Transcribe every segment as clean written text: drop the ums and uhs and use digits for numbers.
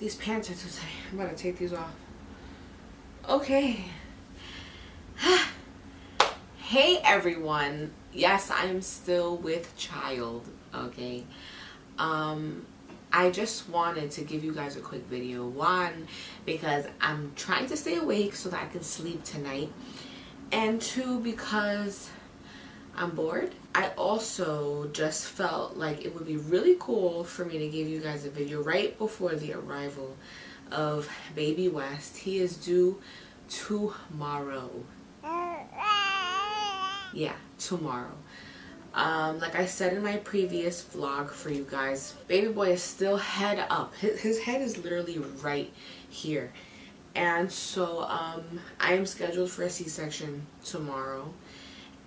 These pants are too tight. I'm gonna take these off. Okay. Hey everyone. Yes, I'm still with child. Okay. I just wanted to give you guys a quick video. One, because I'm trying to stay awake so that I can sleep tonight. And two, because I'm bored. I also just felt like it would be really cool for me to give you guys a video right before the arrival of baby West. He is due tomorrow. Yeah, tomorrow. Like I said in my previous vlog for you guys, baby boy is still head up. His head is literally right here. And so I am scheduled for a C-section tomorrow.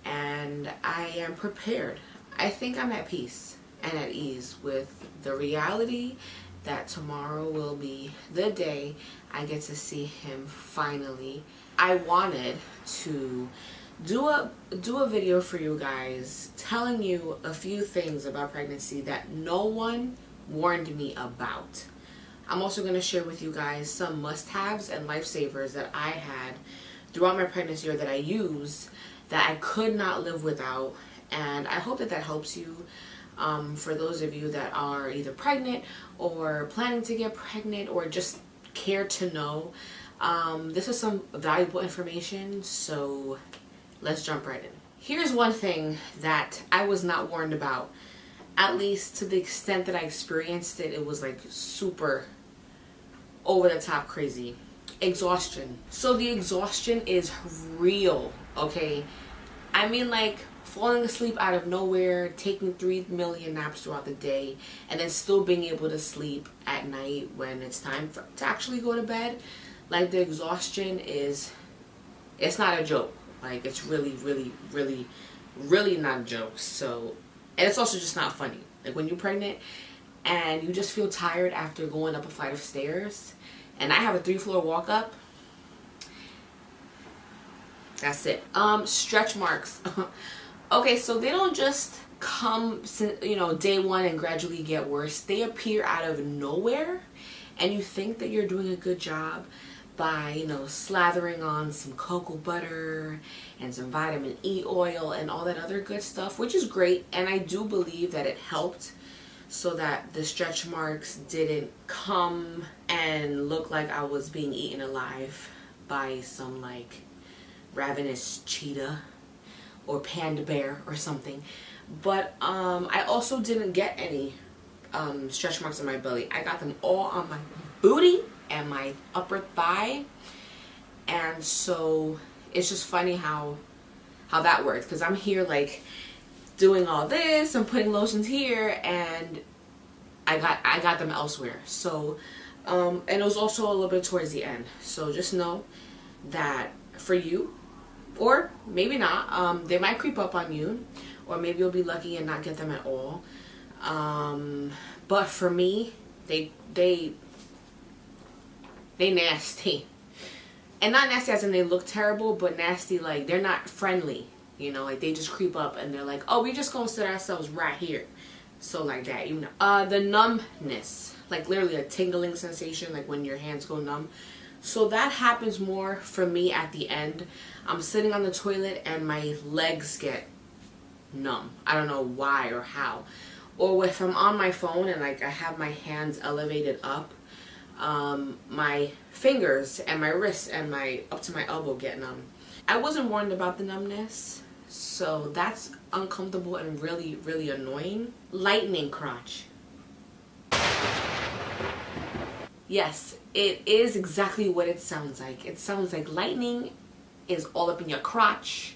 And I am prepared. I think I'm at peace and at ease with the reality that tomorrow will be the day I get to see him finally. I wanted to do a video for you guys telling you a few things about pregnancy that no one warned me about. I'm also going to share with you guys some must-haves and lifesavers that I had throughout my pregnancy or that I use that I could not live without, and I hope that that helps you. For those of you that are either pregnant or planning to get pregnant or just care to know, this is some valuable information, so let's jump right in. Here's one thing that I was not warned about, at least to the extent that I experienced it. It was like super over the top crazy. Exhaustion. So the exhaustion is real, okay? I mean, like falling asleep out of nowhere, taking 3 million naps throughout the day, and then still being able to sleep at night when it's time to actually go to bed. Like, the exhaustion is, it's not a joke. Like, it's really, really, really, really not a joke. So, and it's also just not funny. Like, when you're pregnant and you just feel tired after going up a flight of stairs, and I have a 3-floor walk up, that's it. Stretch marks. Okay, so they don't just come, you know, day one and gradually get worse. They appear out of nowhere, and you think that you're doing a good job by, you know, slathering on some cocoa butter and some vitamin E oil and all that other good stuff, which is great, and I do believe that it helped so that the stretch marks didn't come and look like I was being eaten alive by some like ravenous cheetah or panda bear or something. But I also didn't get any stretch marks on my belly. I got them all on my booty and my upper thigh. And so it's just funny how that works, because I'm here like doing all this and putting lotions here, and I got them elsewhere. So and it was also a little bit towards the end. So just know that for you, or maybe not, they might creep up on you, or maybe you'll be lucky and not get them at all. But for me, they nasty. And not nasty as in they look terrible, but nasty like they're not friendly. You know, like they just creep up and they're like, oh, we just gonna sit ourselves right here. So like that, you know. The numbness, like literally a tingling sensation, like when your hands go numb. So that happens more for me at the end. I'm sitting on the toilet and my legs get numb. I don't know why or how. Or if I'm on my phone and like I have my hands elevated up, my fingers and my wrists and my up to my elbow get numb. I wasn't warned about the numbness, so that's uncomfortable and really, really annoying. Lightning crotch. Yes, it is exactly what it sounds like. It sounds like lightning is all up in your crotch,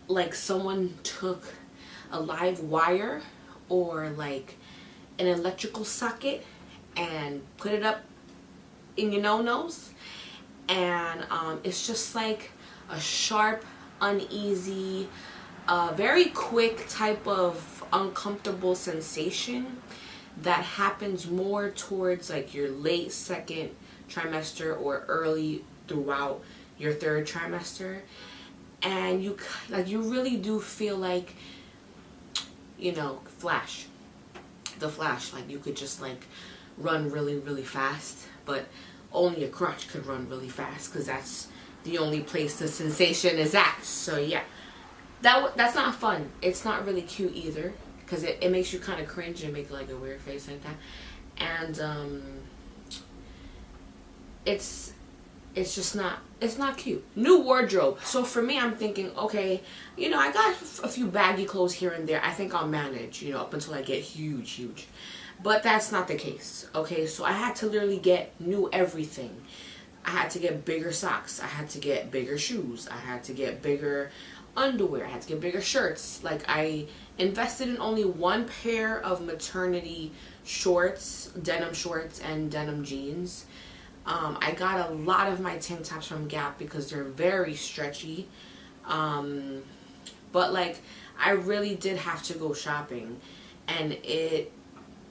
like someone took a live wire or like an electrical socket and put it up in your no-nos, and it's just like a sharp, uneasy, very quick type of uncomfortable sensation that happens more towards like your late second trimester or early throughout your third trimester. And you really do feel like, you know, the flash, like you could just like run really, really fast. but only a crotch could run really fast because that's the only place the sensation is at. So yeah, that's not fun. It's not really cute either because it makes you kind of cringe and make like a weird face like that. And it's just not, it's not cute. New wardrobe. So for me, I'm thinking, okay, you know, I got a few baggy clothes here and there. I think I'll manage, you know, up until I get huge. But that's not the case. Okay, so I had to literally get new everything. I had to get bigger socks. I had to get bigger shoes. I had to get bigger underwear. I had to get bigger shirts. Like, I invested in only one pair of maternity shorts, denim shorts and denim jeans. I got a lot of my tank tops from Gap because they're very stretchy. But like, I really did have to go shopping, and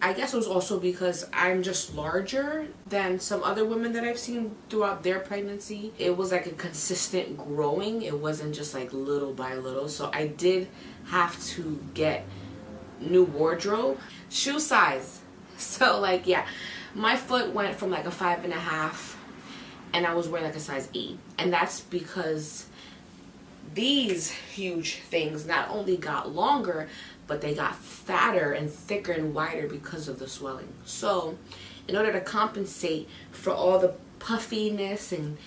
I guess it was also because I'm just larger than some other women that I've seen throughout their pregnancy. It was like a consistent growing. It wasn't just like little by little. So I did have to get new wardrobe. Shoe size. So like, yeah, my foot went from like a 5.5 and I was wearing like a size 8. And that's because these huge things not only got longer, but they got fatter and thicker and wider because of the swelling. So in order to compensate for all the puffiness and,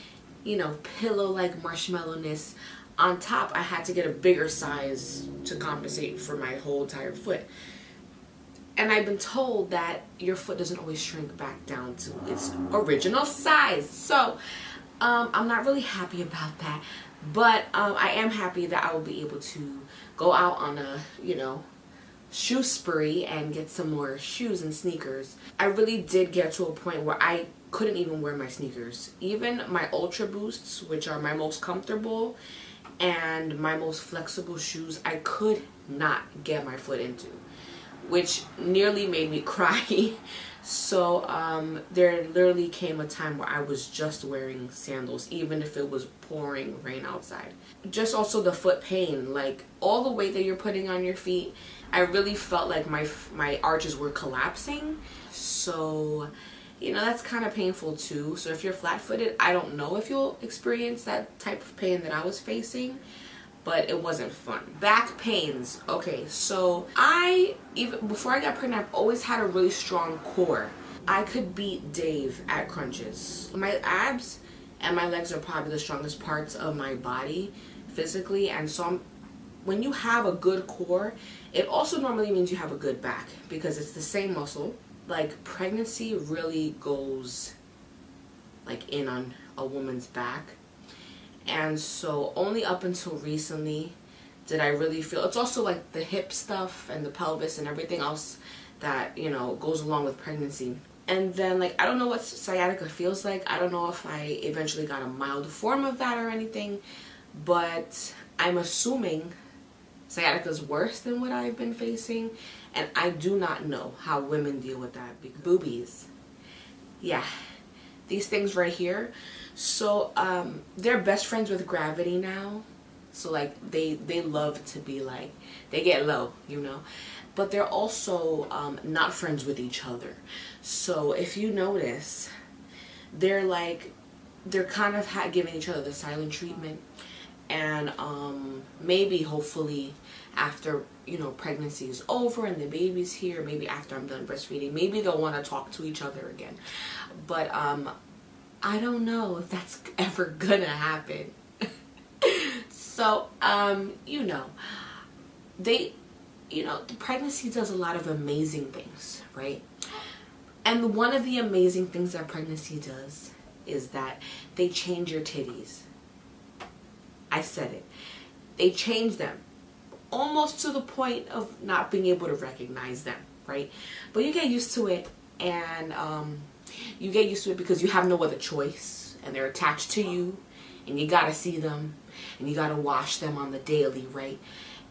you know, pillow-like marshmallowness on top, I had to get a bigger size to compensate for my whole entire foot. And I've been told that your foot doesn't always shrink back down to its original size. So I'm not really happy about that. But I am happy that I will be able to go out on a, you know, shoe spree and get some more shoes and sneakers. I really did get to a point where I couldn't even wear my sneakers. Even my Ultra Boosts, which are my most comfortable and my most flexible shoes, I could not get my foot into, which nearly made me cry. So there literally came a time where I was just wearing sandals, even if it was pouring rain outside. Just also the foot pain, like all the weight that you're putting on your feet, I really felt like my arches were collapsing. So, you know, that's kind of painful too. So if you're flat-footed, I don't know if you'll experience that type of pain that I was facing, but it wasn't fun. Back pains. Okay, so even before I got pregnant, I've always had a really strong core. I could beat Dave at crunches. My abs and my legs are probably the strongest parts of my body physically, and so when you have a good core, it also normally means you have a good back because it's the same muscle. Like, pregnancy really goes like in on a woman's back. And so only up until recently did I really feel, it's also like the hip stuff and the pelvis and everything else that, you know, goes along with pregnancy. And then, like, I don't know what sciatica feels like. I don't know if I eventually got a mild form of that or anything, but I'm assuming sciatica is worse than what I've been facing, and I do not know how women deal with that. Boobies. Yeah, these things right here. So they're best friends with gravity now. So like they love to be like, they get low, you know, but they're also not friends with each other. So if you notice, they're kind of giving each other the silent treatment. And maybe hopefully after, you know, pregnancy is over and the baby's here, maybe after I'm done breastfeeding, maybe they'll want to talk to each other again. But I don't know if that's ever gonna happen. So you know, the pregnancy does a lot of amazing things, right? And one of the amazing things that pregnancy does is that they change your titties. I said it. They change them almost to the point of not being able to recognize them, right? But you get used to it, and you get used to it because you have no other choice, and they're attached to you, and you gotta see them, and you gotta wash them on the daily, right?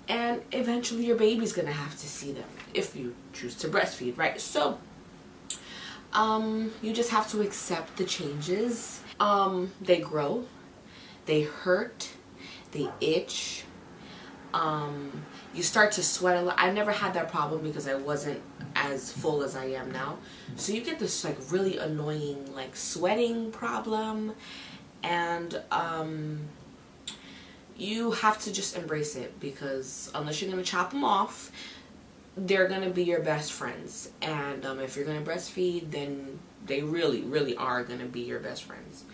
And eventually your baby's gonna have to see them if you choose to breastfeed, right? So you just have to accept the changes. They grow, they hurt, they itch, you start to sweat a lot. I never had that problem because I wasn't as full as I am now. So you get this like really annoying like sweating problem, and you have to just embrace it, because unless you're gonna chop them off, they're gonna be your best friends. And if you're gonna breastfeed, then they really are gonna be your best friends.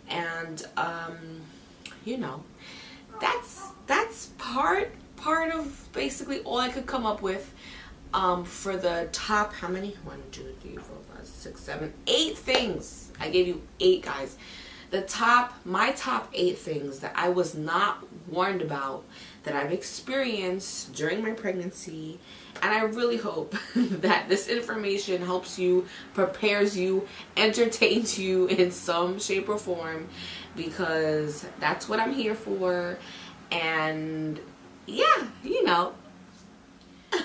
And you know, that's part of basically all I could come up with for the top, how many? 1, 2, 3, 4, 5, 6, 7, 8 things. I gave you 8, guys. My top 8 things that I was not warned about, that I've experienced during my pregnancy. And I really hope that this information helps you, prepares you, entertains you in some shape or form, because that's what I'm here for. And yeah, you know.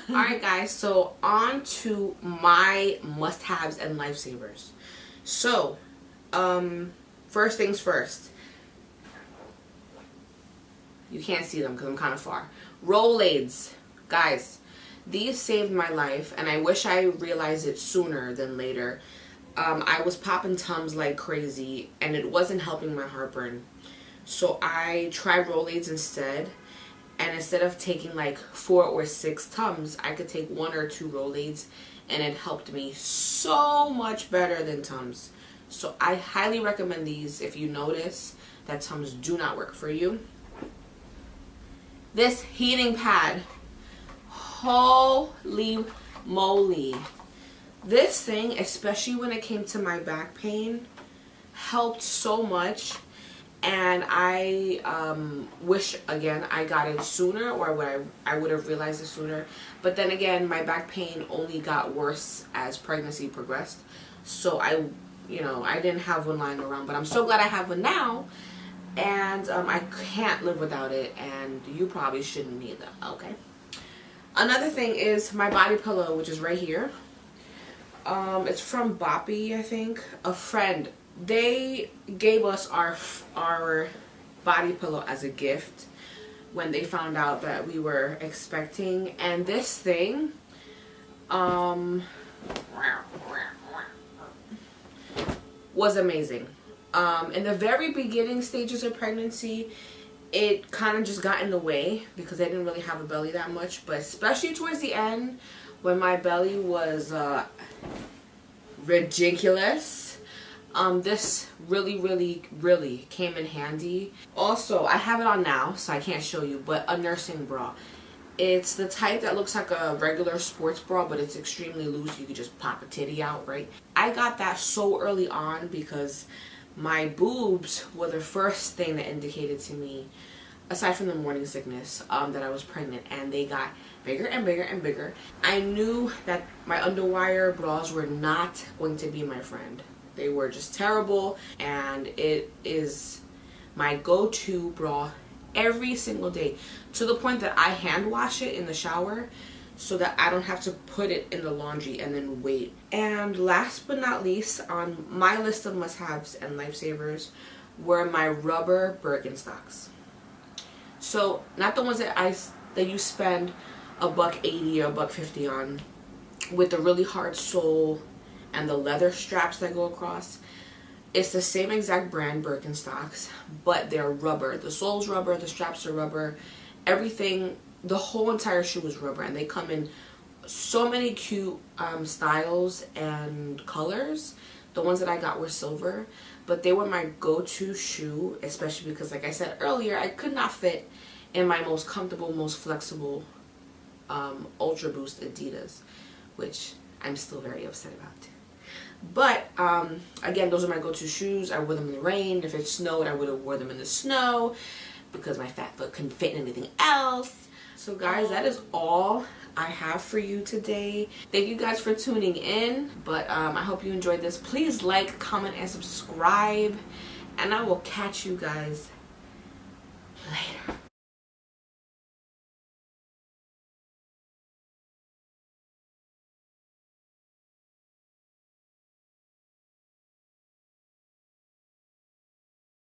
Alright guys, so on to my must-haves and lifesavers. So, first things first. You can't see them because I'm kind of far. Rolaids. Guys, these saved my life, and I wish I realized it sooner than later. I was popping Tums like crazy, and it wasn't helping my heartburn. So I tried Rolaids instead. And instead of taking like 4 or 6 Tums, I could take 1 or 2 Rolaids, and it helped me so much better than Tums. So I highly recommend these if you notice that Tums do not work for you. This heating pad, holy moly. This thing, especially when it came to my back pain, helped so much. And I wish, again, I got it sooner, or I would have realized it sooner. But then again, my back pain only got worse as pregnancy progressed. So I didn't have one lying around. But I'm so glad I have one now. And I can't live without it. And you probably shouldn't either. Okay. Another thing is my body pillow, which is right here. It's from Boppy, I think. A friend. They gave us our body pillow as a gift when they found out that we were expecting. And this thing, was amazing. In the very beginning stages of pregnancy, it kind of just got in the way because I didn't really have a belly that much. But especially towards the end, when my belly was ridiculous, this really came in handy. Also, I have it on now, so I can't show you, but a nursing bra. It's the type that looks like a regular sports bra, but it's extremely loose. You could just pop a titty out, right? I got that so early on because my boobs were the first thing that indicated to me, aside from the morning sickness, that I was pregnant, and they got bigger and bigger and bigger. I knew that my underwire bras were not going to be my friend. They were just terrible, and it is my go-to bra every single day, to the point that I hand wash it in the shower so that I don't have to put it in the laundry and then wait. And last but not least, on my list of must-haves and lifesavers were my rubber Birkenstocks. So not the ones that you spend $1.80 or $1.50 on, with the really hard sole and the leather straps that go across. It's the same exact brand, Birkenstocks, but they're rubber. The sole's rubber, the straps are rubber, everything, the whole entire shoe is rubber, and they come in so many cute styles and colors. The ones that I got were silver, but they were my go-to shoe, especially because, like I said earlier, I could not fit in my most comfortable, most flexible Ultra Boost Adidas, which I'm still very upset about. But again, those are my go-to shoes. I wore them in the rain. If it snowed, I would have wore them in the snow because my fat foot couldn't fit in anything else. So guys, that is all I have for you today. Thank you guys for tuning in, but I hope you enjoyed this. Please like, comment, and subscribe, and I will catch you guys later.